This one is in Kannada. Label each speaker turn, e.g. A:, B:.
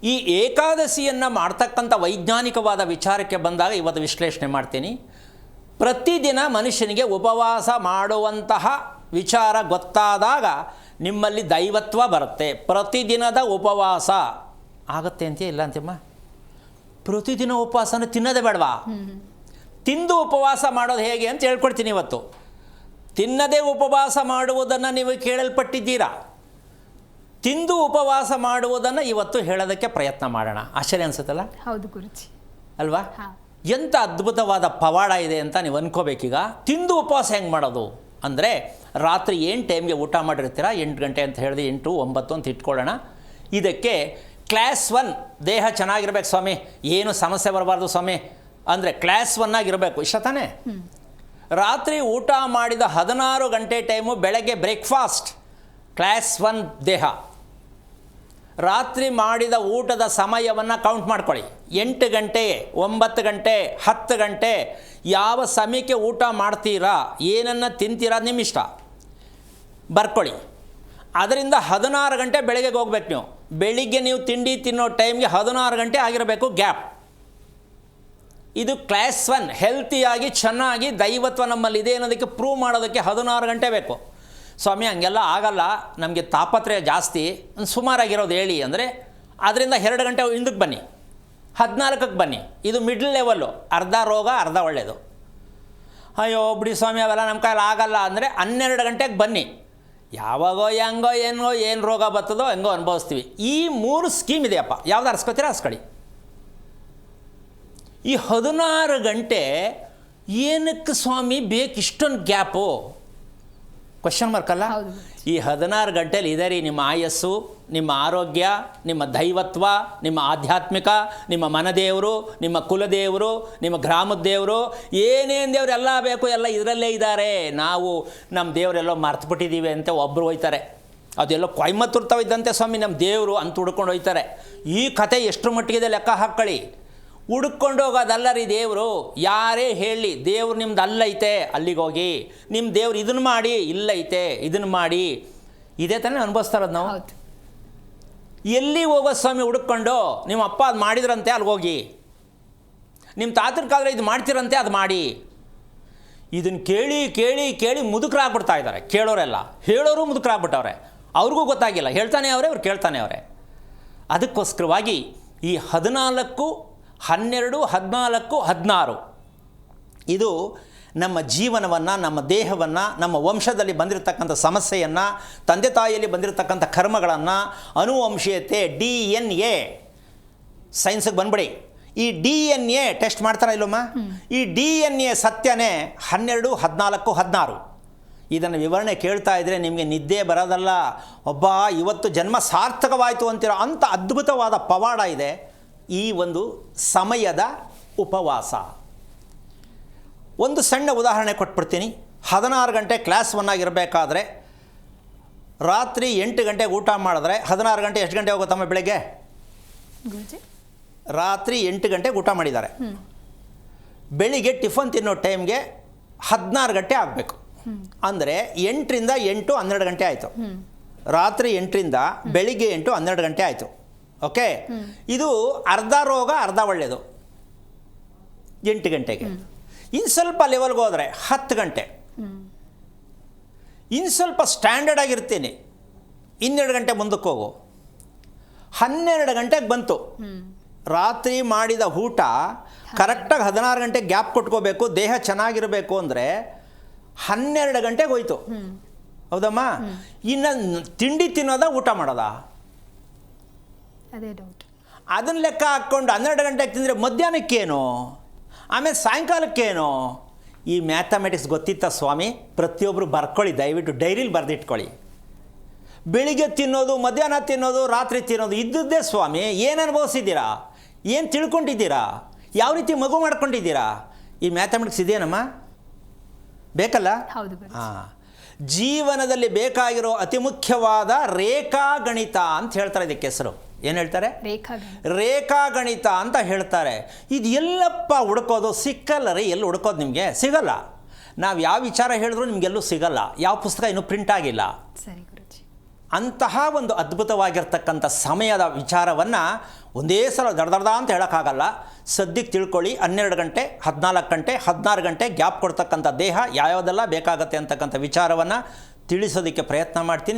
A: ಈ ಏಕಾದಶಿಯನ್ನು ಮಾಡ್ತಕ್ಕಂಥ ವೈಜ್ಞಾನಿಕವಾದ ವಿಚಾರಕ್ಕೆ ಬಂದಾಗ ಇವತ್ತು ವಿಶ್ಲೇಷಣೆ ಮಾಡ್ತೀನಿ. ಪ್ರತಿದಿನ ಮನುಷ್ಯನಿಗೆ ಉಪವಾಸ ಮಾಡುವಂತಹ ವಿಚಾರ ಗೊತ್ತಾದಾಗ ನಿಮ್ಮಲ್ಲಿ ದೈವತ್ವ ಬರುತ್ತೆ. ಪ್ರತಿದಿನದ ಉಪವಾಸ ಆಗುತ್ತೆ ಅಂತೀಯ? ಇಲ್ಲ ಅಂತೀಮ್ಮ. ಪ್ರತಿದಿನ ಉಪವಾಸನ ತಿನ್ನೋದೇ ಬೇಡವಾ? ತಿಂದು ಉಪವಾಸ ಮಾಡೋದು ಹೇಗೆ ಅಂತ ಹೇಳ್ಕೊಡ್ತೀನಿ ಇವತ್ತು. ತಿನ್ನದೇ ಉಪವಾಸ ಮಾಡುವುದನ್ನು ನೀವು ಕೇಳಲ್ಪಟ್ಟಿದ್ದೀರಾ. ತಿಂದು ಉಪವಾಸ ಮಾಡುವುದನ್ನು ಇವತ್ತು ಹೇಳೋದಕ್ಕೆ ಪ್ರಯತ್ನ ಮಾಡೋಣ. ಆಶ್ಚರ್ಯ ಅನ್ಸುತ್ತಲ್ಲ?
B: ಹೌದು ಗುರುಜಿ.
A: ಅಲ್ವಾ? ಎಂಥ ಅದ್ಭುತವಾದ ಪವಾಡ ಇದೆ ಅಂತ ನೀವು ಅನ್ಕೋಬೇಕೀಗ. ತಿಂದು ಉಪವಾಸ ಹೆಂಗೆ ಮಾಡೋದು ಅಂದರೆ, ರಾತ್ರಿ ಏನು ಟೈಮ್ಗೆ ಊಟ ಮಾಡಿರ್ತೀರ, 8 ಗಂಟೆ ಅಂತ ಹೇಳಿದೆ, 8, 9 ಅಂತ ಇಟ್ಕೊಳ್ಳೋಣ. ಇದಕ್ಕೆ ಕ್ಲಾಸ್ 1 ದೇಹ ಚೆನ್ನಾಗಿರ್ಬೇಕು ಸ್ವಾಮಿ, ಏನು ಸಮಸ್ಯೆ ಬರಬಾರ್ದು ಸ್ವಾಮಿ ಅಂದರೆ ಕ್ಲಾಸ್ 1 ಆಗಿರಬೇಕು. ಇಷ್ಟ ತಾನೇ? ರಾತ್ರಿ ಊಟ ಮಾಡಿದ 16 ಗಂಟೆ ಟೈಮು ಬೆಳಗ್ಗೆ ಬ್ರೇಕ್ಫಾಸ್ಟ್, ಕ್ಲಾಸ್ 1 ದೇಹ. ರಾತ್ರಿ ಮಾಡಿದ ಊಟದ ಸಮಯವನ್ನು ಕೌಂಟ್ ಮಾಡ್ಕೊಳ್ಳಿ. 8 ಗಂಟೆ, 9 ಗಂಟೆ, 10 ಗಂಟೆ, ಯಾವ ಸಮಯಕ್ಕೆ ಊಟ ಮಾಡ್ತೀರಾ, ಏನನ್ನು ತಿಂತೀರಾ ನಿಮ್ಮ ಇಷ್ಟ ಬರ್ಕೊಳ್ಳಿ. ಅದರಿಂದ 16 ಗಂಟೆ ಬೆಳಗ್ಗೆಗೆ ಹೋಗ್ಬೇಕು ನೀವು. ಬೆಳಿಗ್ಗೆ ನೀವು ತಿಂಡಿ ತಿನ್ನೋ ಟೈಮ್ಗೆ 16 ಗಂಟೆ ಆಗಿರಬೇಕು ಗ್ಯಾಪ್. ಇದು ಕ್ಲಾಸ್ 1. ಹೆಲ್ತಿಯಾಗಿ ಚೆನ್ನಾಗಿ ದೈವತ್ವ ನಮ್ಮಲ್ಲಿದೆ ಅನ್ನೋದಕ್ಕೆ ಪ್ರೂವ್ ಮಾಡೋದಕ್ಕೆ 16 ಗಂಟೆ ಬೇಕು. ಸ್ವಾಮಿ ಹಂಗೆಲ್ಲ ಆಗಲ್ಲ, ನಮಗೆ ತಾಪತ್ರಯ ಜಾಸ್ತಿ, ಸುಮಾರಾಗಿರೋದು ಹೇಳಿ ಅಂದರೆ ಅದರಿಂದ 2 ಗಂಟೆ ಹಿಂದಕ್ಕೆ ಬನ್ನಿ, 14ಕ್ಕೆ ಬನ್ನಿ. ಇದು ಮಿಡ್ಲ್ ಲೆವೆಲ್ಲು, ಅರ್ಧ ರೋಗ ಅರ್ಧ ಒಳ್ಳೆಯದು. ಅಯ್ಯೋ ಬಿಡಿ ಸ್ವಾಮಿ ಅವೆಲ್ಲ ನಮ್ಮ ಕೈಲಿ ಆಗಲ್ಲ ಅಂದರೆ 12 ಗಂಟೆಗೆ ಬನ್ನಿ. ಯಾವಾಗೋ ಹೆಂಗೋ ಏನು ರೋಗ ಬರ್ತದೋ ಹೆಂಗೋ ಅನುಭವಿಸ್ತೀವಿ. ಈ 3 ಸ್ಕೀಮ್ ಇದೆಯಪ್ಪ, ಯಾವ್ದು ಅರ್ಸ್ಕೊತೀರಾ ಅರ್ಸ್ಕೊಳ್ಳಿ. ಈ 16 ಗಂಟೆ ಏನಕ್ಕೆ ಸ್ವಾಮಿ ಬೇಕು ಇಷ್ಟೊಂದು ಗ್ಯಾಪು? ಕ್ವಶನ್ ಮಾರ್ಕ್ ಅಲ್ಲ? ಈ 16 ಗಂಟೆಯಲ್ಲಿ ಇದೆ ರೀ ನಿಮ್ಮ ಆಯಸ್ಸು, ನಿಮ್ಮ ಆರೋಗ್ಯ, ನಿಮ್ಮ ದೈವತ್ವ, ನಿಮ್ಮ ಆಧ್ಯಾತ್ಮಿಕ, ನಿಮ್ಮ ಮನದೇವರು, ನಿಮ್ಮ ಕುಲದೇವರು, ನಿಮ್ಮ ಗ್ರಾಮದ ದೇವರು, ಏನೇನು ದೇವರು ಎಲ್ಲ ಬೇಕು, ಎಲ್ಲ ಇದರಲ್ಲೇ ಇದ್ದಾರೆ. ನಾವು ನಮ್ಮ ದೇವರೆಲ್ಲೋ ಮರ್ತುಬಿಟ್ಟಿದ್ದೀವಿ ಅಂತ ಒಬ್ಬರು ಹೋಯ್ತಾರೆ. ಅದೆಲ್ಲೋ ಕೊಯಮತ್ತೂರು ಇದ್ದಂತೆ ಸ್ವಾಮಿ ನಮ್ಮ ದೇವರು ಅಂತ ಹುಡ್ಕೊಂಡು ಹೋಯ್ತಾರೆ. ಈ ಕತೆ ಎಷ್ಟು ಮಟ್ಟಿಗಿದೆ ಲೆಕ್ಕ ಹಾಕ್ಕೊಳ್ಳಿ. ಹುಡ್ಕೊಂಡು ಹೋಗೋದಲ್ಲ ರೀ ದೇವರು. ಯಾರೇ ಹೇಳಿ ದೇವ್ರು ನಿಮ್ದು ಅಲ್ಲೈತೆ, ಅಲ್ಲಿಗೆ ಹೋಗಿ. ನಿಮ್ಮ ದೇವ್ರು ಇದನ್ನು ಮಾಡಿ, ಇಲ್ಲೈತೆ, ಇದನ್ನು ಮಾಡಿ. ಇದೇ ತಾನೇ ಅನುಭವಿಸ್ತಾ ಇರೋದು ನಾವು. ಎಲ್ಲಿ ಹೋಗೋ ಸ್ವಾಮಿ ಹುಡ್ಕೊಂಡು? ನಿಮ್ಮ ಅಪ್ಪ ಅದು ಮಾಡಿದ್ರಂತೆ, ಅಲ್ಲಿಗೆ ಹೋಗಿ. ನಿಮ್ಮ ತಾತನ ಕಾಲದಲ್ಲಿ ಇದು ಮಾಡ್ತಿರಂತೆ, ಅದು ಮಾಡಿ. ಇದನ್ನು ಕೇಳಿ ಕೇಳಿ ಕೇಳಿ ಮುದುಕರಾಗ್ಬಿಡ್ತಾ ಇದ್ದಾರೆ ಕೇಳೋರೆಲ್ಲ. ಹೇಳೋರು ಮುದುಕರಾಗ್ಬಿಟ್ಟವ್ರೆ, ಅವ್ರಿಗೂ ಗೊತ್ತಾಗಿಲ್ಲ. ಹೇಳ್ತಾನೆ ಅವರೇ, ಅವ್ರು ಕೇಳ್ತಾನೆ ಅವರೇ. ಅದಕ್ಕೋಸ್ಕರವಾಗಿ ಈ 14, 12, 14, 16 ಇದು ನಮ್ಮ ಜೀವನವನ್ನು, ನಮ್ಮ ದೇಹವನ್ನು, ನಮ್ಮ ವಂಶದಲ್ಲಿ ಬಂದಿರತಕ್ಕಂಥ ಸಮಸ್ಯೆಯನ್ನು, ತಂದೆ ತಾಯಿಯಲ್ಲಿ ಬಂದಿರತಕ್ಕಂಥ ಕರ್ಮಗಳನ್ನು, ಅನುವಂಶೀಯತೆ DNA ಸೈನ್ಸಿಗೆ ಬಂದ್ಬಿಡಿ. ಈ DNA ಟೆಸ್ಟ್ ಮಾಡ್ತಾರ ಇಲ್ಲಮ್ಮ? ಈ DNA ಸತ್ಯನೇ 12, 14, 16. ಇದನ್ನು ವಿವರಣೆ ಕೇಳ್ತಾ ಇದ್ದರೆ ನಿಮಗೆ ನಿದ್ದೆ ಬರೋದಲ್ಲ. ಇವತ್ತು ಜನ್ಮ ಸಾರ್ಥಕವಾಯಿತು ಅಂತಿರೋ ಅಂಥ ಅದ್ಭುತವಾದ ಪವಾಡ ಇದೆ ಈ ಒಂದು ಸಮಯದ ಉಪವಾಸ. ಒಂದು ಸಣ್ಣ ಉದಾಹರಣೆ ಕೊಟ್ಬಿಡ್ತೀನಿ. 16 ಗಂಟೆ ಕ್ಲಾಸ್ 1 ಆಗಿರಬೇಕಾದ್ರೆ ರಾತ್ರಿ 8 ಗಂಟೆಗೆ ಊಟ ಮಾಡಿದ್ರೆ 16 ಗಂಟೆ ಎಷ್ಟು ಗಂಟೆ ಹೋಗುತ್ತಮ್ಮ ಬೆಳಗ್ಗೆ? ರಾತ್ರಿ 8 ಗಂಟೆಗೆ ಊಟ ಮಾಡಿದ್ದಾರೆ. ಬೆಳಿಗ್ಗೆ ಟಿಫನ್ ತಿನ್ನೋ ಟೈಮ್ಗೆ 16 ಗಂಟೆ ಆಗಬೇಕು. ಅಂದರೆ 8ರಿಂದ 8, 12 ಗಂಟೆ ಆಯಿತು. ರಾತ್ರಿ 8ರಿಂದ ಬೆಳಿಗ್ಗೆ 8, 12 ಗಂಟೆ ಆಯಿತು. ಓಕೆ, ಇದು ಅರ್ಧ ರೋಗ ಅರ್ಧ ಒಳ್ಳೆಯದು. 8 ಗಂಟೆಗೆ ಇನ್ನು ಸ್ವಲ್ಪ ಲೆವೆಲ್ಗೆ ಹೋದರೆ 10 ಗಂಟೆ. ಇನ್ನು ಸ್ವಲ್ಪ ಸ್ಟ್ಯಾಂಡರ್ಡ್ ಆಗಿರ್ತೀನಿ, 12 ಗಂಟೆ ಮುಂದಕ್ಕೆ ಹೋಗು. 12 ಗಂಟೆಗೆ ಬಂತು. ರಾತ್ರಿ ಮಾಡಿದ ಊಟ ಕರೆಕ್ಟಾಗಿ 16 ಗಂಟೆಗೆ ಗ್ಯಾಪ್ ಕೊಟ್ಕೋಬೇಕು. ದೇಹ ಚೆನ್ನಾಗಿರಬೇಕು ಅಂದರೆ 12 ಗಂಟೆಗೆ ಹೋಯ್ತು. ಹೌದಮ್ಮ? ಇನ್ನು ತಿಂಡಿ ತಿನ್ನೋದ ಊಟ ಮಾಡೋದ?
B: ಅದೇ ಡೌಟ್.
A: ಅದನ್ನು ಲೆಕ್ಕ ಹಾಕ್ಕೊಂಡು 12 ಗಂಟೆಗೆ ತಿಂದರೆ ಮಧ್ಯಾಹ್ನಕ್ಕೇನು, ಆಮೇಲೆ ಸಾಯಂಕಾಲಕ್ಕೇನು? ಈ ಮ್ಯಾಥಮೆಟಿಕ್ಸ್ ಗೊತ್ತಿತ್ತ ಸ್ವಾಮಿ? ಪ್ರತಿಯೊಬ್ಬರು ಬರ್ಕೊಳ್ಳಿ, ದಯವಿಟ್ಟು ಡೈರಿಲಿ ಬರೆದಿಟ್ಕೊಳ್ಳಿ. ಬೆಳಿಗ್ಗೆ ತಿನ್ನೋದು, ಮಧ್ಯಾಹ್ನ ತಿನ್ನೋದು, ರಾತ್ರಿ ತಿನ್ನೋದು ಇದ್ದದ್ದೇ ಸ್ವಾಮಿ. ಏನು ಅನುಭವಿಸಿದ್ದೀರಾ? ಏನು ತಿಳ್ಕೊಂಡಿದ್ದೀರಾ? ಯಾವ ರೀತಿ ಮಗು ಮಾಡ್ಕೊಂಡಿದ್ದೀರಾ? ಈ ಮ್ಯಾಥಮೆಟಿಕ್ಸ್ ಇದೆಯೇನಮ್ಮ? ಬೇಕಲ್ಲ? ಹಾಂ. ಜೀವನದಲ್ಲಿ ಬೇಕಾಗಿರೋ ಅತಿ ಮುಖ್ಯವಾದ ರೇಖಾಗಣಿತ ಅಂತ ಹೇಳ್ತಾರೆ. ಇದಕ್ಕೆ ಹೆಸರು ಏನು ಹೇಳ್ತಾರೆ? ರೇಖಾಗಣಿತ ಅಂತ ಹೇಳ್ತಾರೆ. ಇದು ಎಲ್ಲಪ್ಪ ಹುಡ್ಕೋದು? ಸಿಕ್ಕಲ್ಲ ರೀ. ಎಲ್ಲಿ ಹುಡ್ಕೋದು? ನಿಮಗೆ ಸಿಗಲ್ಲ. ನಾವು ಯಾವ ವಿಚಾರ ಹೇಳಿದ್ರು ನಿಮಗೆಲ್ಲೂ ಸಿಗಲ್ಲ. ಯಾವ ಪುಸ್ತಕ ಇನ್ನೂ ಪ್ರಿಂಟ್ ಆಗಿಲ್ಲ. ಅಂತಹ ಒಂದು ಅದ್ಭುತವಾಗಿರ್ತಕ್ಕಂಥ ಸಮಯದ ವಿಚಾರವನ್ನು ಒಂದೇ ಸಲ ದಡ್ದಡ್ದ ಅಂತ ಹೇಳೋಕ್ಕಾಗಲ್ಲ. ಸದ್ಯಕ್ಕೆ ತಿಳ್ಕೊಳ್ಳಿ, 12 ಗಂಟೆ, 14 ಗಂಟೆ, 16 ಗಂಟೆ ಗ್ಯಾಪ್ ಕೊಡ್ತಕ್ಕಂಥ ದೇಹ ಯಾವ್ಯಾವುದೆಲ್ಲ ಬೇಕಾಗತ್ತೆ ಅಂತಕ್ಕಂಥ ವಿಚಾರವನ್ನು ತಿಳಿಸೋದಕ್ಕೆ ಪ್ರಯತ್ನ ಮಾಡ್ತೀನಿ.